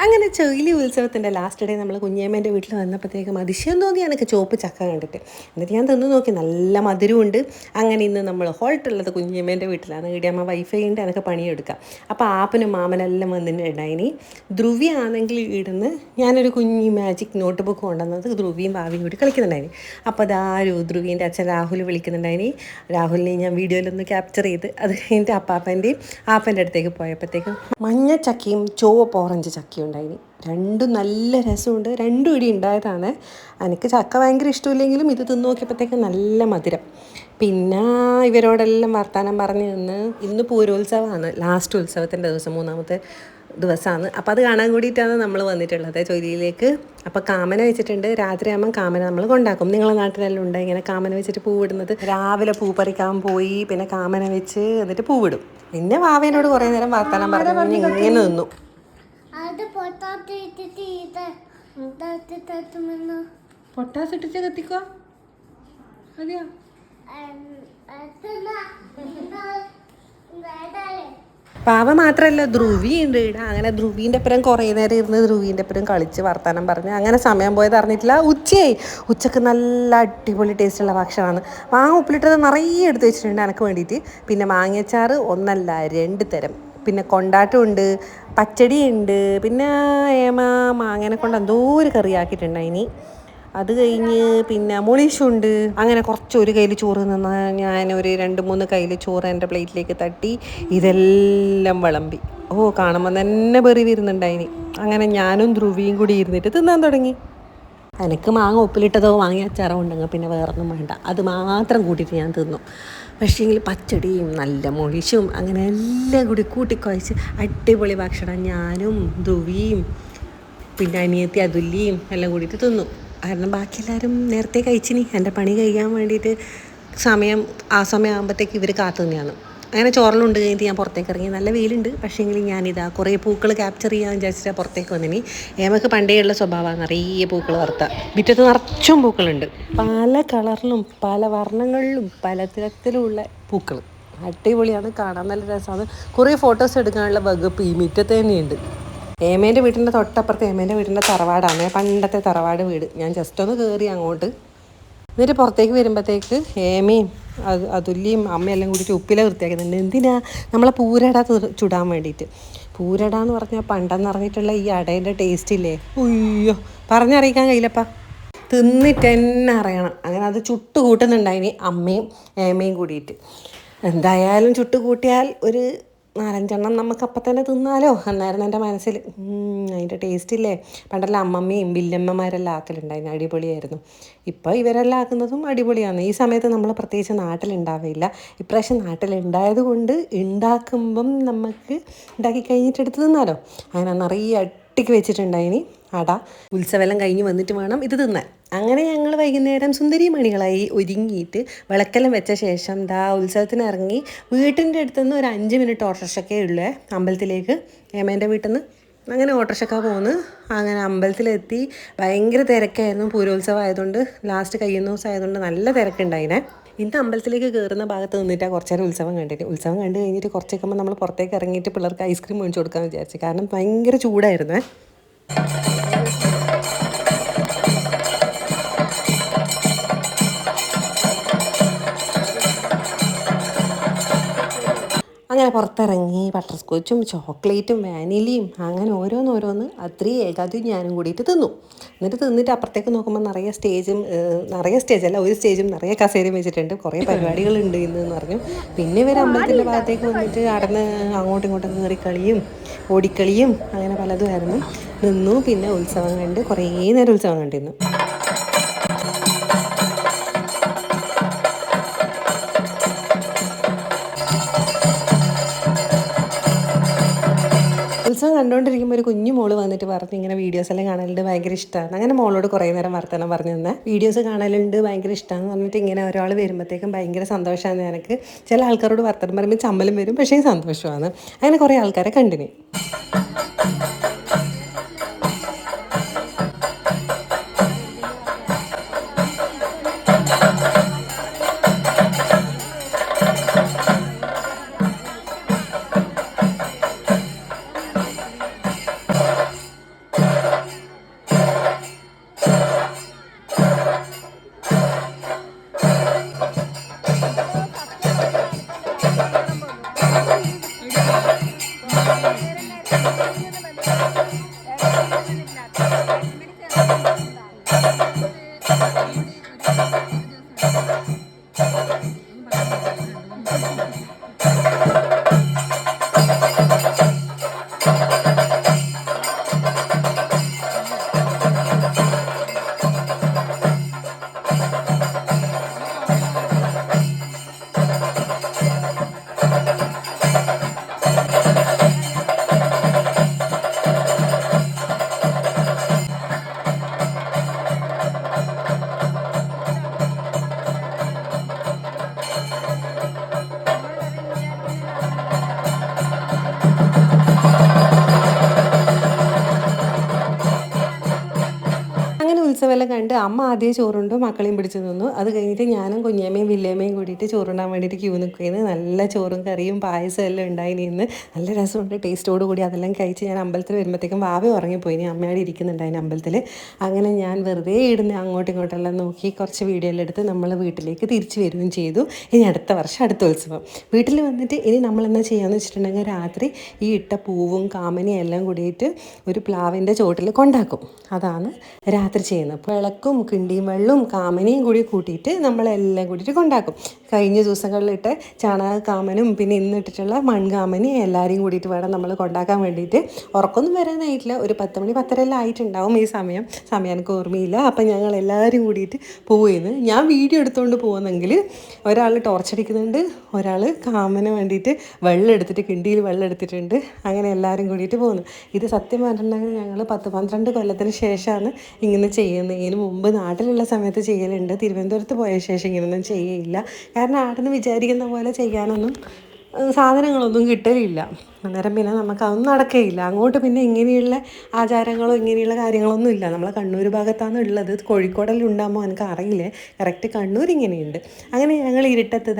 അങ്ങനെ ചൊയിലി ഉത്സവത്തിൻ്റെ last day നമ്മൾ കുഞ്ഞേമ്മേൻ്റെ വീട്ടിൽ വന്നപ്പോഴത്തേക്കും അതിശയം തോന്നി എനിക്ക് ചുവപ്പ് ചക്ക കണ്ടിട്ട്. എന്നിട്ട് ഞാൻ തിന്ന് നോക്കി, നല്ല മധുരമുണ്ട്. അങ്ങനെ ഇന്ന് നമ്മൾ ഹോൾട്ടുള്ളത് കുഞ്ഞേമ്മേൻ്റെ വീട്ടിലാണ്. ഇടിയമ്മ വൈഫൈ ഉണ്ട്, എനിക്ക് പണിയെടുക്കാം. അപ്പോൾ ആപ്പനും മാമനെല്ലാം വന്നിട്ടുണ്ടായിനി. ധ്രുവി ആണെങ്കിൽ ഇടുന്ന് ഞാനൊരു കുഞ്ഞി മാജിക് നോട്ട് ബുക്ക് കൊണ്ടുവന്നത് ധ്രുവിയും ഭാവിയും കൂടി കളിക്കുന്നുണ്ടായിനി. അപ്പോൾ അതാരും ധ്രുവീൻ്റെ അച്ഛൻ രാഹുൽ വിളിക്കുന്നുണ്ടായിനി. രാഹുലിനെ ഞാൻ വീഡിയോയിലൊന്ന് ക്യാപ്ചർ ചെയ്ത് അത് കഴിഞ്ഞിട്ട് അപ്പാപ്പൻ്റെയും ആപ്പൻ്റെ അടുത്തേക്ക് പോയപ്പോഴത്തേക്കും മഞ്ഞ ചക്കയും ചുവപ്പ് ഓറഞ്ച് ചക്കയും ഉണ്ടായിനി. രണ്ടും നല്ല രസമുണ്ട്. രണ്ടും ഇടി ഉണ്ടായതാണ്. എനിക്ക് ചക്ക ഭയങ്കര ഇഷ്ടമില്ലെങ്കിലും ഇത് തിന്ന് നോക്കിയപ്പോഴത്തേക്ക് നല്ല മധുരം. പിന്നെ ഇവരോടെല്ലാം വർത്തമാനം പറഞ്ഞ് ഇന്ന് പൂരോത്സവമാണ്, ലാസ്റ്റ് ഉത്സവത്തിൻ്റെ ദിവസം, മൂന്നാമത്തെ ദിവസമാണ്. അപ്പോൾ അത് കാണാൻ കൂടിയിട്ടാണ് നമ്മൾ വന്നിട്ടുള്ളത് ചൊല്ലിയിലേക്ക്. അപ്പോൾ കാമന വെച്ചിട്ടുണ്ട്. രാത്രിയാകുമ്പം കാമന നമ്മൾ കൊണ്ടാക്കും. നിങ്ങളെ നാട്ടിലെല്ലാം ഉണ്ട് ഇങ്ങനെ കാമന വെച്ചിട്ട് പൂവിടുന്നത്. രാവിലെ പൂ പറിക്കാൻ പോയി, പിന്നെ കാമന വെച്ച് എന്നിട്ട് പൂവിടും. പിന്നെ വാവേനോട് കുറേ നേരം വർത്തമാനം പറഞ്ഞ് ഇങ്ങനെ നിന്നു. പൊട്ടാസ് ഇട്ടിട്ട് കത്തിക്കോ. അതെയോ? പാവ മാത്രമല്ല ധ്രുവി ഉണ്ട് ഇവിടെ. അങ്ങനെ ധ്രുവീൻ്റെ അപ്പുറം കുറേ നേരം ഇരുന്ന് ധ്രുവീൻ്റെ അപ്പുറം കളിച്ച് വർത്തമാനം പറഞ്ഞ് അങ്ങനെ സമയം പോയത് അറിഞ്ഞിട്ടില്ല. ഉച്ചയായി. ഉച്ചക്ക് നല്ല അടിപൊളി ടേസ്റ്റുള്ള ഭക്ഷണമാണ്. മാങ്ങ ഉപ്പിലിട്ടത് നിറയെ എടുത്ത് വെച്ചിട്ടുണ്ട് എനിക്ക് വേണ്ടിയിട്ട്. പിന്നെ മാങ്ങച്ചാറ് ഒന്നല്ല 2 തരം. പിന്നെ കൊണ്ടാട്ടമുണ്ട്, പച്ചടിയുണ്ട്, പിന്നെ മാങ്ങനെ കൊണ്ട് എന്തോ ഒരു കറിയാക്കിയിട്ടുണ്ടായിനി. അത് കഴിഞ്ഞ് പിന്നെ മുളീഷുണ്ട്. അങ്ങനെ കുറച്ച് ഒരു കയ്യിൽ ചോറ് നിന്ന് ഞാനൊരു 2-3 കയ്യിൽ ചോറ് എൻ്റെ പ്ലേറ്റിലേക്ക് തട്ടി ഇതെല്ലാം വിളമ്പി. കാണുമ്പോൾ തന്നെ ബെറി വരുന്നുണ്ടായിനി. അങ്ങനെ ഞാനും ധ്രുവിയും കൂടി ഇരുന്നിട്ട് തിന്നാൻ തുടങ്ങി. എനിക്ക് മാങ്ങ ഉപ്പിലിട്ടതോ വാങ്ങിയ അച്ചാറോ ഉണ്ടെങ്കിൽ പിന്നെ വേറൊന്നും വേണ്ട, അത് മാത്രം കൂട്ടിയിട്ട് ഞാൻ തിന്നു. പക്ഷേങ്കിൽ പച്ചടിയും നല്ല മുളിച്ചും അങ്ങനെ എല്ലാം കൂടി കൂട്ടിക്കുഴച്ച് അടിപൊളി ഭക്ഷണം ഞാനും ധ്രുവിയും പിന്നെ അനിയത്തി അതുല്യയും എല്ലാം കൂടിയിട്ട് തിന്നു. കാരണം ബാക്കി എല്ലാവരും നേരത്തെ കഴിച്ചിനി. എൻ്റെ പണി കഴിയാൻ വേണ്ടിയിട്ട് ആ സമയം ആകുമ്പോഴത്തേക്ക് ഇവർ കാത്തു തന്നെയാണ്. അങ്ങനെ ചോറലുണ്ട് കഴിഞ്ഞിട്ട് ഞാൻ പുറത്തേക്ക് ഇറങ്ങി. നല്ല വെയിലുണ്ട്, പക്ഷേങ്കിൽ ഞാനിതാ കുറേ പൂക്കൾ ക്യാപ്ചർ ചെയ്യാൻ വിചാരിച്ചിട്ട് പുറത്തേക്ക് വന്നിനി. ഏമക്ക് പണ്ടേ ഉള്ള സ്വഭാവമാണ് നിറയെ പൂക്കൾ വറുത്ത. മുറ്റത്ത് നിറച്ചും പൂക്കളുണ്ട്, പല കളറിലും പല വർണ്ണങ്ങളിലും പല തരത്തിലുമുള്ള പൂക്കൾ. അടിപൊളിയാണ്, കാണാൻ നല്ല രസമാണ്. കുറേ ഫോട്ടോസ് എടുക്കാനുള്ള വകുപ്പ് ഈ മുറ്റത്ത് തന്നെയുണ്ട്. ഏമേൻ്റെ വീട്ടിൻ്റെ തൊട്ടപ്പുറത്ത് ഏമേൻ്റെ വീടിൻ്റെ തറവാടാണ്, പണ്ടത്തെ തറവാട് വീട്. ഞാൻ ജസ്റ്റ് ഒന്ന് കയറി അങ്ങോട്ട്. എന്നിട്ട് പുറത്തേക്ക് വരുമ്പോഴത്തേക്ക് ഏമയും അതുല്യയും അമ്മയെല്ലാം കൂടിയിട്ട് ഉപ്പില വൃത്തിയാക്കുന്നുണ്ട്. എന്തിനാ? നമ്മളെ പൂരട ചുടാൻ വേണ്ടിയിട്ട്. പൂരട എന്ന് പറഞ്ഞാൽ പണ്ടെന്ന് പറഞ്ഞിട്ടുള്ള ഈ അടേൻ്റെ ടേസ്റ്റ് ഇല്ലേ, ഉയ്യോ പറഞ്ഞറിയിക്കാൻ കഴിയില്ലപ്പാ. തിന്നിട്ട് തന്നെ അറിയണം. അങ്ങനെ അത് ചുട്ട് കൂട്ടുന്നുണ്ടായിനി അമ്മയും ഏമയും കൂടിയിട്ട്. എന്തായാലും ചുട്ട് കൂട്ടിയാൽ ഒരു 4-5 നമുക്കപ്പം തന്നെ തിന്നാലോ എന്നായിരുന്നു എൻ്റെ മനസ്സിൽ. അതിൻ്റെ ടേസ്റ്റ് ഇല്ലേ, പണ്ടെല്ലാം അമ്മമ്മയും വല്യമ്മമാരെല്ലാം ആക്കലുണ്ടായിരുന്നു, അടിപൊളിയായിരുന്നു. ഇപ്പോൾ ഇവരെല്ലാം ആക്കുന്നതും അടിപൊളിയാണ്. ഈ സമയത്ത് നമ്മൾ പ്രത്യേകിച്ച് നാട്ടിലുണ്ടാവില്ല. ഇപ്രാവശ്യം നാട്ടിലുണ്ടായത് കൊണ്ട് ഉണ്ടാക്കുമ്പം നമുക്ക് ഉണ്ടാക്കി കഴിഞ്ഞിട്ട് എടുത്ത് തിന്നാലോ. അങ്ങനെ നിറയെ അട്ടിക്ക് വെച്ചിട്ടുണ്ടായിനി അട. ഉത്സവമെല്ലാം കഴിഞ്ഞ് വന്നിട്ട് വേണം ഇത് തിന്നാൻ. അങ്ങനെ ഞങ്ങൾ വൈകുന്നേരം സുന്ദരിമണികളായി ഒരുങ്ങിയിട്ട് വിളക്കെല്ലാം വെച്ച ശേഷം ഉത്സവത്തിന് ഇറങ്ങി. വീട്ടിൻ്റെ അടുത്തുനിന്ന് ഒരു 5 മിനിറ്റ് ഓട്ടോറിക്ഷയൊക്കെ ഉള്ളേ അമ്പലത്തിലേക്ക്, ഏമേൻ്റെ വീട്ടിൽ നിന്ന്. അങ്ങനെ ഓട്ടോറിക്ഷക്ക പോന്ന് അങ്ങനെ അമ്പലത്തിലെത്തി. ഭയങ്കര തിരക്കായിരുന്നു, പൂരോത്സവം ആയതുകൊണ്ട്, ലാസ്റ്റ് കഴിയുന്ന ദിവസം ആയതുകൊണ്ട് നല്ല തിരക്കുണ്ടായിനെ. ഇന്ന് അമ്പലത്തിലേക്ക് കയറുന്ന ഭാഗത്ത് നിന്നിട്ടാണ് കുറച്ച് നേരം ഉത്സവം കണ്ടിട്ട്. ഉത്സവം കണ്ടു കഴിഞ്ഞിട്ട് കുറച്ചൊക്കെ നമ്മൾ പുറത്തേക്ക് ഇറങ്ങിയിട്ട് പിള്ളേർക്ക് ഐസ്ക്രീം മേടിച്ച് കൊടുക്കാമെന്ന് വിചാരിച്ചു. കാരണം ഭയങ്കര ചൂടായിരുന്നേ. അങ്ങനെ പുറത്തിറങ്ങി ബട്ടർ സ്കോച്ചും ചോക്ലേറ്റും വാനിലയും അങ്ങനെ ഓരോന്ന് അത്രയും ഏകാദ്യം ഞാനും കൂടിയിട്ട് തിന്നു. എന്നിട്ട് തിന്നിട്ട് അപ്പുറത്തേക്ക് നോക്കുമ്പോൾ നിറയെ സ്റ്റേജല്ല, ഒരു സ്റ്റേജും നിറയെ കസേരയും വെച്ചിട്ടുണ്ട്. കുറേ പരിപാടികളുണ്ട് ഇന്ന് പറഞ്ഞു. പിന്നെ ഇവർ അമ്പലത്തിൻ്റെ ഭാഗത്തേക്ക് വന്നിട്ട് നടന്ന് അങ്ങോട്ടും ഇങ്ങോട്ടും കയറിക്കളിയും ഓടിക്കളിയും അങ്ങനെ പലതുമായിരുന്നു. നിന്നു. പിന്നെ ഉത്സവം കണ്ട് കുറേ നേരം ഉത്സവം കണ്ടിരുന്നു. ഉത്സവം കണ്ടുകൊണ്ടിരിക്കുമ്പോൾ ഒരു കുഞ്ഞു മോള് വന്നിട്ട് പറഞ്ഞു ഇങ്ങനെ വീഡിയോസ് എല്ലാം കാണലുണ്ട്, ഭയങ്കര ഇഷ്ടമാണ്. അങ്ങനെ മോളോട് കുറേ നേരം വർത്തമാനം പറഞ്ഞു തന്നെ. വീഡിയോസ് കാണലുണ്ട്, ഭയങ്കര ഇഷ്ടമാണെന്ന് പറഞ്ഞിട്ട് ഇങ്ങനെ ഒരാൾ വരുമ്പോഴത്തേക്കും ഭയങ്കര സന്തോഷമാണ് എനിക്ക്. ചില ആൾക്കാരോട് വർത്തമാനം പറയുമ്പോൾ ചമ്മലും വരും, പക്ഷേ സന്തോഷമാണ്. അങ്ങനെ കുറേ ആൾക്കാരെ കണ്ടിന്. ഉത്സവമെല്ലാം കണ്ട് അമ്മ ആദ്യം ചോറുണ്ടു മക്കളെയും പിടിച്ച് നിന്നു. അത് കഴിഞ്ഞിട്ട് ഞാനും കുഞ്ഞമ്മയും വില്ലേമ്മയും കൂടിയിട്ട് ചോറുണ്ടാൻ വേണ്ടിയിട്ട് ക്യൂ നിൽക്കുകയാണ്. നല്ല ചോറും കറിയും പായസം എല്ലാം ഉണ്ടായി നിന്ന് നല്ല രസമുണ്ട്. ടേസ്റ്റോട് കൂടി അതെല്ലാം കഴിച്ച് ഞാൻ അമ്പലത്തിൽ വരുമ്പോഴത്തേക്കും വാവ ഉറങ്ങിപ്പോയി. ഇനി അമ്മയോട് ഇരിക്കുന്നുണ്ടായിരുന്നു അമ്പലത്തിൽ. അങ്ങനെ ഞാൻ വെറുതെ ഇടുന്ന അങ്ങോട്ടും ഇങ്ങോട്ടെല്ലാം നോക്കി കുറച്ച് വീഡിയോ എല്ലാം എടുത്ത് നമ്മൾ വീട്ടിലേക്ക് തിരിച്ചു വരികയും ചെയ്തു. ഇനി അടുത്ത വർഷം അടുത്ത ഉത്സവം വീട്ടിൽ വന്നിട്ട് ഇനി നമ്മളെന്താ ചെയ്യാന്ന് വെച്ചിട്ടുണ്ടെങ്കിൽ രാത്രി ഈ ഇട്ട പൂവും കാമനിയും എല്ലാം കൂടിയിട്ട് ഒരു പ്ലാവിൻ്റെ ചോട്ടിൽ കൊണ്ടാക്കും. അതാണ് രാത്രി ചെയ്യുന്നത്. വിളക്കും കിണ്ടിയും വെള്ളവും കാമനയും കൂടി കൂട്ടിയിട്ട് നമ്മളെല്ലാം കൂടിയിട്ട് കൊണ്ടാക്കും. കഴിഞ്ഞ ദിവസങ്ങളിലിട്ട് ചാണക കാമനും പിന്നെ ഇന്നിട്ടിട്ടുള്ള മൺകാമനും എല്ലാവരെയും കൂടിയിട്ട് വേണം നമ്മൾ കൊണ്ടാക്കാൻ വേണ്ടിയിട്ട്. ഉറക്കൊന്നും വരാനായിട്ടില്ല, ഒരു 10 മണി 10:30 ആയിട്ടുണ്ടാവും ഈ സമയം എനിക്ക് ഓർമ്മയില്ല. അപ്പം ഞങ്ങൾ എല്ലാവരും കൂടിയിട്ട് പോവുകയെന്ന്. ഞാൻ വീഡിയോ എടുത്തുകൊണ്ട് പോകുന്നെങ്കിൽ ഒരാൾ ടോർച്ചടിക്കുന്നുണ്ട്, ഒരാൾ കാമന് വേണ്ടിയിട്ട് വെള്ളം എടുത്തിട്ട് കിണ്ടിയിൽ വെള്ളം എടുത്തിട്ടുണ്ട്. അങ്ങനെ എല്ലാവരും കൂടിയിട്ട് പോകുന്നു. ഇത് സത്യം പറഞ്ഞിട്ടുണ്ടെങ്കിൽ ഞങ്ങൾ 10-12 കൊല്ലത്തിന് ശേഷമാണ് ഇങ്ങനെ ചെയ്യുന്നത്. ഇതിന് മുമ്പ് നാട്ടിലുള്ള സമയത്ത് ചെയ്യലുണ്ട്, തിരുവനന്തപുരത്ത് പോയ ശേഷം ഇങ്ങനെയൊന്നും ചെയ്യയില്ല. കാരണം ആടെന്ന് വിചാരിക്കുന്ന പോലെ ചെയ്യാനൊന്നും സാധനങ്ങളൊന്നും കിട്ടലില്ല. അന്നേരം പിന്നെ നമുക്ക് അതൊന്നും നടക്കുകയില്ല. അങ്ങോട്ട് പിന്നെ ഇങ്ങനെയുള്ള ആചാരങ്ങളോ ഇങ്ങനെയുള്ള കാര്യങ്ങളൊന്നും ഇല്ല. നമ്മൾ കണ്ണൂർ ഭാഗത്താണ് ഉള്ളത്. കോഴിക്കോടെല്ലാം ഉണ്ടാകുമ്പോൾ എനിക്ക് അറിയില്ലേ, കറക്റ്റ് കണ്ണൂർ ഇങ്ങനെയുണ്ട്. അങ്ങനെ ഞങ്ങൾ ഇരുട്ടത്ത്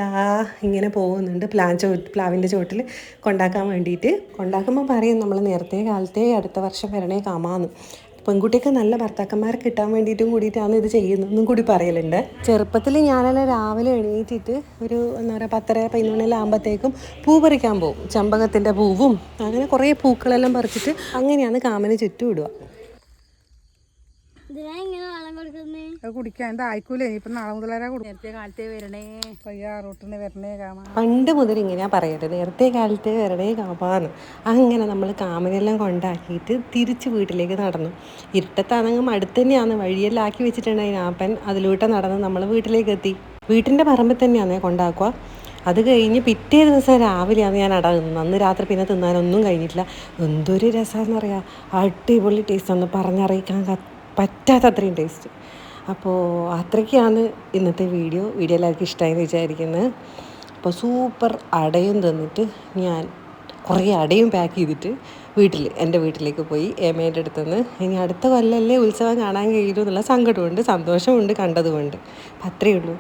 ഇങ്ങനെ പോകുന്നുണ്ട് പ്ലാവിൻ്റെ ചോട്ടിൽ കൊണ്ടാക്കാൻ വേണ്ടിയിട്ട്. കൊണ്ടാക്കുമ്പോൾ പറയും നമ്മൾ നേരത്തെ കാലത്തെ അടുത്ത വർഷം വരണേ കാമാന്ന്. പെൺകുട്ടിക്ക് നല്ല ഭർത്താക്കന്മാരെ കിട്ടാൻ വേണ്ടിയിട്ടും കൂടിയിട്ടാണ് ഇത് ചെയ്യുന്നതെന്നും കൂടി പറയലുണ്ട്. ചെറുപ്പത്തിൽ ഞാനെല്ലാം രാവിലെ എണീറ്റിട്ട് ഒരു 10:30-11 ആകുമ്പോഴത്തേക്കും പൂ പറിക്കാൻ പോകും. ചെമ്പകത്തിൻ്റെ പൂവും അങ്ങനെ കുറേ പൂക്കളെല്ലാം പറിച്ചിട്ട് അങ്ങനെയാണ് കാമന് ചുറ്റും ഇടുക. കുടിക്കാൻ എന്താ ആയിക്കൂലേ? ഇപ്പം നാളെ മുതലാ നേരത്തെ കാലത്തേ വരണേ റൂട്ടിന് വരണേ കാമാ. പണ്ട് മുതൽ ഇങ്ങനെയാ പറയരുത്, നേരത്തെ കാലത്ത് വരണേ കാമാന്ന്. അങ്ങനെ നമ്മൾ കാമനെല്ലാം കൊണ്ടാക്കിയിട്ട് തിരിച്ച് വീട്ടിലേക്ക് നടന്നു. ഇരുട്ടത്താണെങ്കിൽ അടുത്ത് തന്നെയാണ്, വഴിയെല്ലാം ആക്കി വെച്ചിട്ടുണ്ടായിരുന്നു. ആപ്പൻ അതിലൂടെ നടന്ന് നമ്മൾ വീട്ടിലേക്ക് എത്തി. വീട്ടിൻ്റെ പറമ്പിൽ തന്നെയാണ് കൊണ്ടാക്കുക. അത് കഴിഞ്ഞ് പിറ്റേ ദിവസം രാവിലെയാണ് ഞാൻ അടങ്ങുന്നത്. അന്ന് രാത്രി പിന്നെ തിന്നാനൊന്നും കഴിഞ്ഞിട്ടില്ല. എന്തൊരു രസമാണെന്ന് പറയാം, അടിപൊളി ടേസ്റ്റ് ഒന്ന് പറഞ്ഞറിയിക്കാൻ പറ്റാത്തത്രയും ടേസ്റ്റ്. അപ്പോൾ അത്രയ്ക്കാണ് ഇന്നത്തെ വീഡിയോ എല്ലാവർക്കും ഇഷ്ടമായെന്ന് വിചാരിക്കുന്നത്. അപ്പോൾ സൂപ്പർ അടയും തന്നിട്ട് ഞാൻ കുറേ അടയും പാക്ക് ചെയ്തിട്ട് എൻ്റെ വീട്ടിലേക്ക് പോയി ഏമയുടെ അടുത്തുനിന്ന്. ഇനി അടുത്ത കൊല്ലമല്ലേ ഉത്സവം കാണാൻ കഴിയുള്ളൂ എന്നുള്ള സങ്കടമുണ്ട്, സന്തോഷമുണ്ട് കണ്ടതുകൊണ്ട്. അപ്പം അത്രയേ ഉള്ളൂ.